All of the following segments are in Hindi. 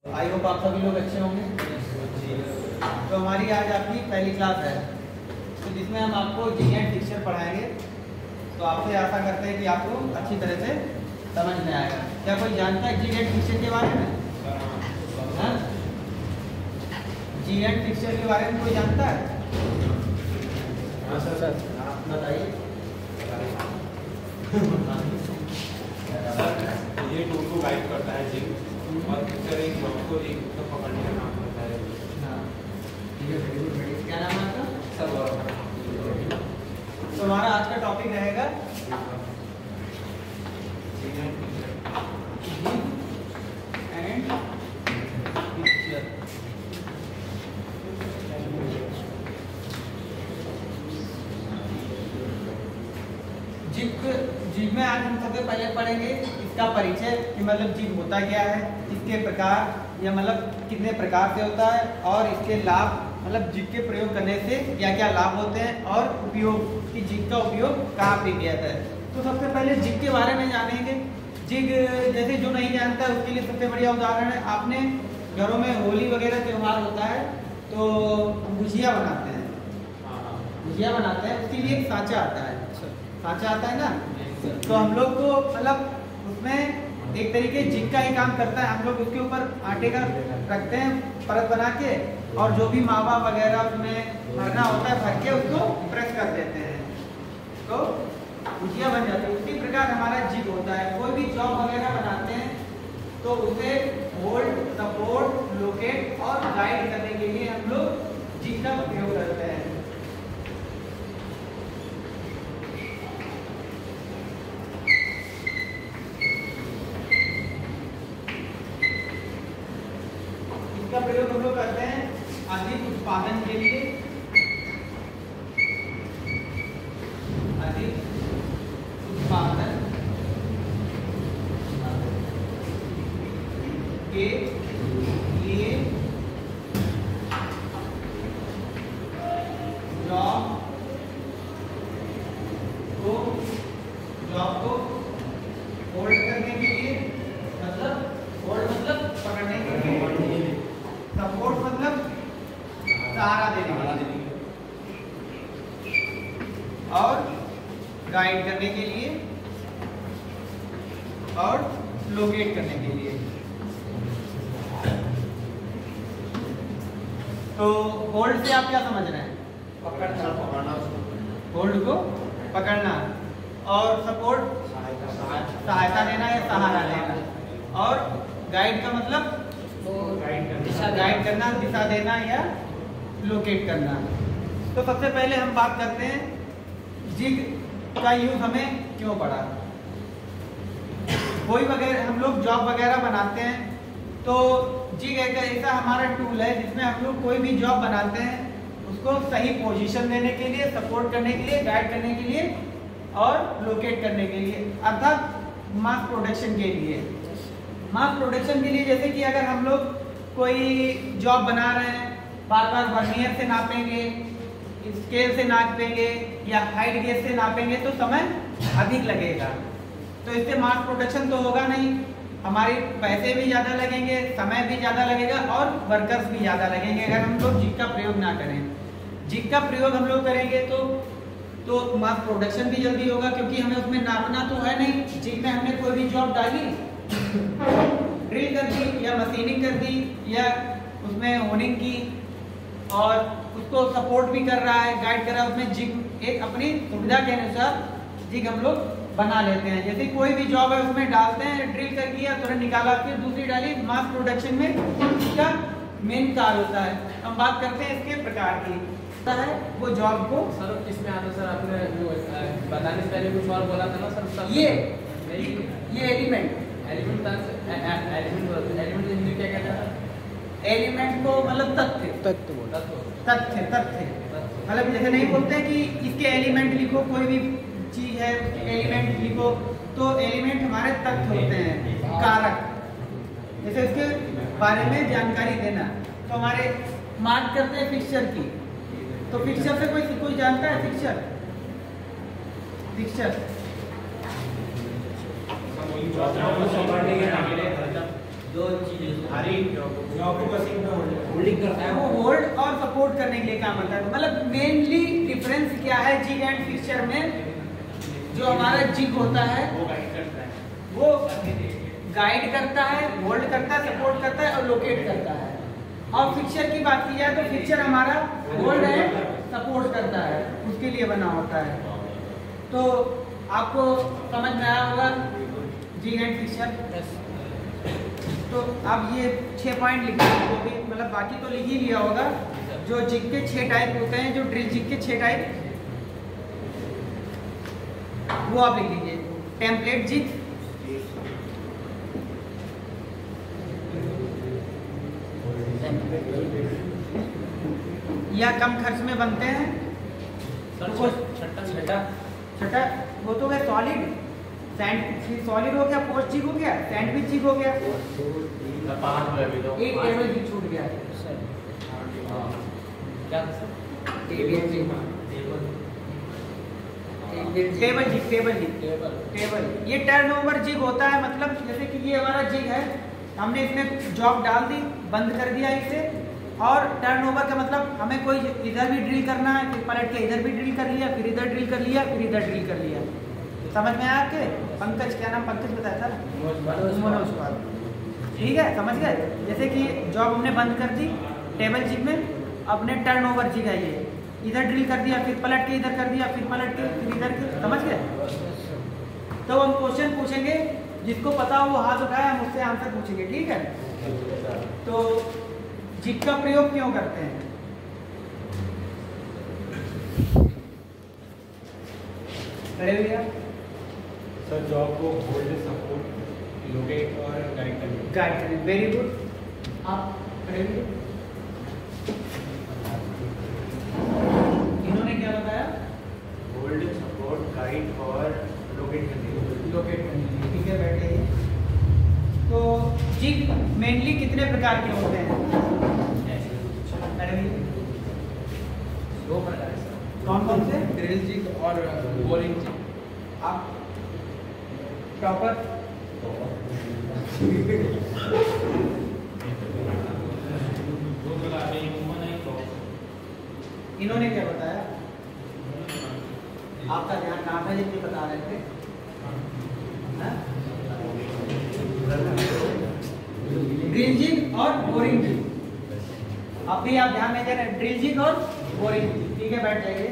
आई होप आप सभी लोग अच्छे होंगे। तो हमारी आज आपकी पहली क्लास है, तो जिसमें हम आपको जी एंड फिक्सचर पढ़ाएंगे। तो आपसे आशा करते हैं कि आपको अच्छी तरह से समझ में आएगा। क्या कोई जानता है जी एंड फिक्सचर के बारे में? जी एंड फिक्सचर के बारे में कोई जानता है? हाँ सर, आप बताइए। ये टूल को गाइड करता है जिग और फिक्सर एक ब्लॉक को एक तो पकड़ने का काम करता है। हाँ, ठीक है, वेरी गुड। क्या नाम है आपका? सर तो हमारा आज का टॉपिक रहेगा जिग एंड फिक्सर। जिग में आज हम सबसे पहले पढ़ेंगे इसका परिचय कि मतलब जिग होता क्या है, इसके प्रकार या मतलब कितने प्रकार से होता है और इसके लाभ, मतलब जिग के प्रयोग करने से क्या क्या लाभ होते हैं और उपयोग कि जिग का उपयोग कहाँ पे किया जाता है। तो सबसे पहले जिग के बारे में जानेंगे। जिग जैसे जो नहीं जानता है उसके लिए सबसे बढ़िया उदाहरण है, आपने घरों में होली वगैरह त्यौहार होता है तो गुजिया बनाते हैं, गुजिया बनाते हैं, उसके लिए एक सांचा आता है, सांचा आता है ना। तो हम लोग को मतलब उसमें एक तरीके जिग का ही काम करता है। हम लोग उसके ऊपर आटे का रखते हैं परत बना के, और जो भी मावा वगैरह उसमें भरना होता है भर के उसको प्रेस कर देते हैं तो गुजिया बन जाती है। उसी प्रकार हमारा जिग होता है। कोई भी जॉब वगैरह बनाते हैं तो उसे होल्ड, सपोर्ट, लोकेट और गाइड करने के लिए हम लोग जिग का उपयोग करते हैं। इसका प्रयोग हम लोग करते हैं अधिक उत्पादन के लिए, अधिक उत्पादन के लिए जॉब को होल्ड करने के लिए, मतलब होल्ड मतलब पकड़ने के लिए, सपोर्ट मतलब सहारा देने के लिए, और गाइड करने के लिए और लोकेट करने के लिए। तो होल्ड से आप क्या समझ रहे हैं? पकड़ना, होल्ड को पकड़ना, और सपोर्ट सहायता देना या सहारा देना, और गाइड का मतलब गाइड करना, दिशा देना या लोकेट करना। तो सबसे पहले हम बात करते हैं जिग का यूज हमें क्यों पड़ा। कोई वगैरह हम लोग जॉब वगैरह बनाते हैं तो जिग एक ऐसा हमारा टूल है जिसमें हम लोग कोई भी जॉब बनाते हैं उसको सही पोजीशन देने के लिए, सपोर्ट करने के लिए, गाइड करने के लिए और लोकेट करने के लिए, अर्थात मास प्रोडक्शन के लिए। मास प्रोडक्शन के लिए जैसे कि अगर हम लोग कोई जॉब बना रहे हैं, बार बार वर्नियर से नापेंगे, स्केल से नापेंगे या हाइट गेज से नापेंगे तो समय अधिक लगेगा। तो इससे मास प्रोडक्शन तो होगा नहीं, हमारे पैसे भी ज़्यादा लगेंगे, समय भी ज़्यादा लगेगा और वर्कर्स भी ज़्यादा लगेंगे अगर हम लोग जिग का प्रयोग ना करें। जिग का प्रयोग हम लोग करेंगे तो मास प्रोडक्शन भी जल्दी होगा, क्योंकि हमें उसमें नापना तो है नहीं। जिग में हमने कोई भी जॉब डाली, ड्रिल कर दी या मशीनिंग कर दी या उसमें होनिंग की और उसको सपोर्ट भी कर रहा है, गाइड कर रहा है, उसमें जिग एक अपनी सुविधा के अनुसार जिग हम लोग बना लेते हैं। जैसे कोई भी जॉब है उसमें डालते हैं, ड्रिल कर दिया, तुरंत निकाला, फिर दूसरी डाली। मास प्रोडक्शन में इसका मेन कार्य होता है। हम बात करते हैं इसके प्रकार की है वो जॉब को। सर किसमें आता सर? आपने जो बताने से पहले कुछ और बोला था ना सर? ये एलिमेंट हिंदी क्या कहता है? एलिमेंट को मतलब तथ्य, मतलब जैसे नहीं बोलते हैं कि इसके एलिमेंट लिखो, कोई भी चीज है उसके एलिमेंट लिखो, तो एलिमेंट हमारे तथ्य होते हैं, कारक, जैसे उसके बारे में जानकारी देना। तो हमारे बात करते हैं फिक्सचर की, तो फिक्सचर से कोई जानता है? फिक्सचर जो चीज भारी जॉब को मशीन में होल्डिंग करता है वो होल्ड और सपोर्ट करने के लिए काम आता है। मतलब मेनली डिफरेंस क्या है जिग एंड फिक्सचर में? जो हमारा जिग होता है वो गाइड करता है, वो गाइड करता है, होल्ड करता है, सपोर्ट करता है और लोकेट करता है। और फिक्सचर की बात की जाए तो फिक्सचर हमारा होल्ड एंड सपोर्ट करता है, उसके लिए बना होता है। तो आपको समझ में आया होगा जिग एंड फिक्सचर। तो अब ये 6 पॉइंट लिखे जो भी, मतलब बाकी तो लिख ही लिया होगा। जो जिग के 6 टाइप होते हैं, जो ड्रिल जिग के 6 टाइप, वो आप लिख लीजिए। टेम्पलेट जिग, या कम खर्च में बनते हैं। छठा वो तो है सॉलिड, सैंड सॉलिड हो गया, पोस्ट जिग हो गया, सैंडविच जिग हो गया। एक टेबल जिग छूट गया। क्या टेबल ये टर्नओवर जिग होता है। मतलब जैसे कि ये हमारा जिग है, हमने इसमें जॉब डाल दी, बंद कर दिया इसे, और टर्नओवर का मतलब हमें कोई इधर भी ड्रिल करना है, फिर पलट के इधर भी ड्रिल कर लिया, फिर इधर ड्रिल कर लिया, फिर इधर ड्रिल कर लिया। समझ में आया आपके? पंकज, क्या नाम पंकज बताया था? मनोज पाल। ठीक है, समझ गए? जैसे कि जॉब हमने बंद कर दी टेबल जिग में, अपने टर्नओवर जिग है ये, इधर ड्रिल कर दिया, फिर पलट के इधर कर दिया, फिर पलट के फिर इधर के। समझ गए? तो हम क्वेश्चन पूछेंगे, जिसको पता हो वो हाथ उठाए, हम उससे आंसर पूछेंगे। ठीक है? तो जिग का प्रयोग क्यों करते हैं? खड़े हो गया सर, जॉब को होल्ड, सपोर्ट, लोकेट और गाइड करने। गाइड करें। Very good. आप खड़े हुए। इन्होंने क्या बताया? होल्ड, सपोर्ट, गाइड और लोकेट करने। लोकेट करने। ठीक है, बैठे। तो जिग मेनली कितने प्रकार के होते हैं? दो प्रकार है सर। कौन कौन से? ड्रिल जिग और बोरिंग जिग। आप प्रॉपर इन्होंने क्या बताया? आपका ध्यान कहाँ था जितने बता रहे थे? ड्रिल जिग और बोरिंग जिग। अब भी आप ध्यान नहीं दे रहे। ड्रिल जिग और बोरिंग जिग। ठीक है, बैठ जाइए।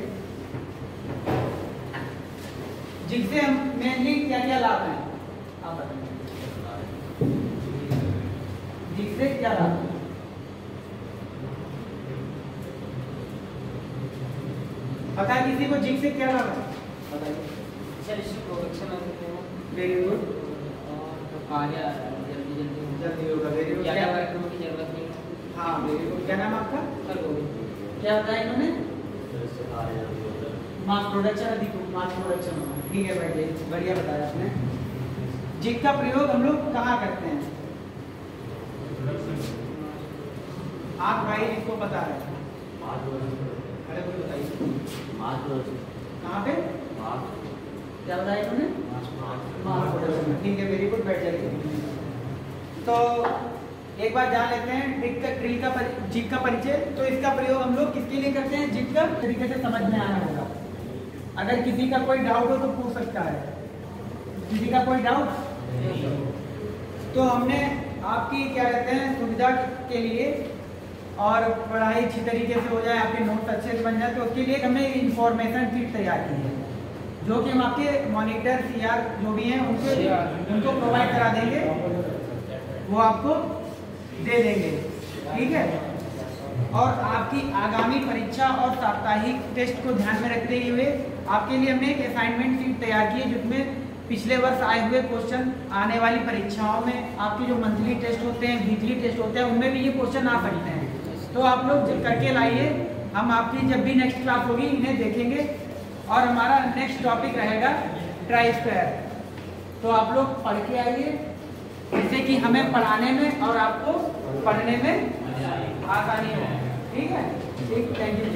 जिग से हम मेनली क्या क्या लाभ हैं आप बताइए? जिग से क्या लाभ है? पता है किसी को जिग से क्या लाभ है? बताइए। सर इससे प्रोडक्शन होती है। Very good. और कार्य जल्दी जल्दी होगा। Very good. ज़्यादा वर्कलोड की जरूरत नहीं है। हाँ, वेरी गुड। क्या नाम आपका? सर बोलिए। क्या बताया इन्होंने? मास प्रोडक्शन, अधिक मास प्रोडक्शन होगा। ठीक है, बैठिए। बढ़िया बताया आपने। जिग का प्रयोग हम लोग कहाँ करते हैं? आप भाई इसको बता रहे हैं। अरे कोई बताइए कहाँ पे? क्या बताया इन्होंने? Mass production. ठीक है, वेरी गुड। बैठ जाइए। तो एक बार जान लेते हैं जिग का परिचय। तो इसका प्रयोग हम लोग किसके लिए करते हैं? जिग का तरीके से समझ में आना होगा। अगर किसी का कोई डाउट हो तो पूछ सकता है। किसी का कोई डाउट? तो हमने आपकी क्या कहते हैं सुविधा के लिए, और पढ़ाई अच्छी तरीके से हो जाए, आपके नोट्स अच्छे से बन जाए, तो उसके लिए हमने इंफॉर्मेशन शीट तैयार की है, जो कि हम आपके मॉनिटर सीआर जो भी हैं उनको प्रोवाइड करा देंगे, वो आपको दे देंगे। ठीक है? और आपकी आगामी परीक्षा और साप्ताहिक टेस्ट को ध्यान में रखते हुए आपके लिए हमने एक असाइनमेंट शीट तैयार की है, जिसमें पिछले वर्ष आए हुए क्वेश्चन आने वाली परीक्षाओं में, आपके जो मंथली टेस्ट होते हैं, वीकली टेस्ट होते हैं, उनमें भी ये क्वेश्चन आ सकते हैं। तो आप लोग करके लाइए। हम आपकी जब भी नेक्स्ट क्लास होगी इन्हें देखेंगे, और हमारा नेक्स्ट टॉपिक रहेगा ट्राई स्क्वायर। तो आप लोग पढ़ के आइए, जिससे कि हमें पढ़ाने में और आपको पढ़ने में आसानी हो। ठीक है? ठीक, थैंक यू।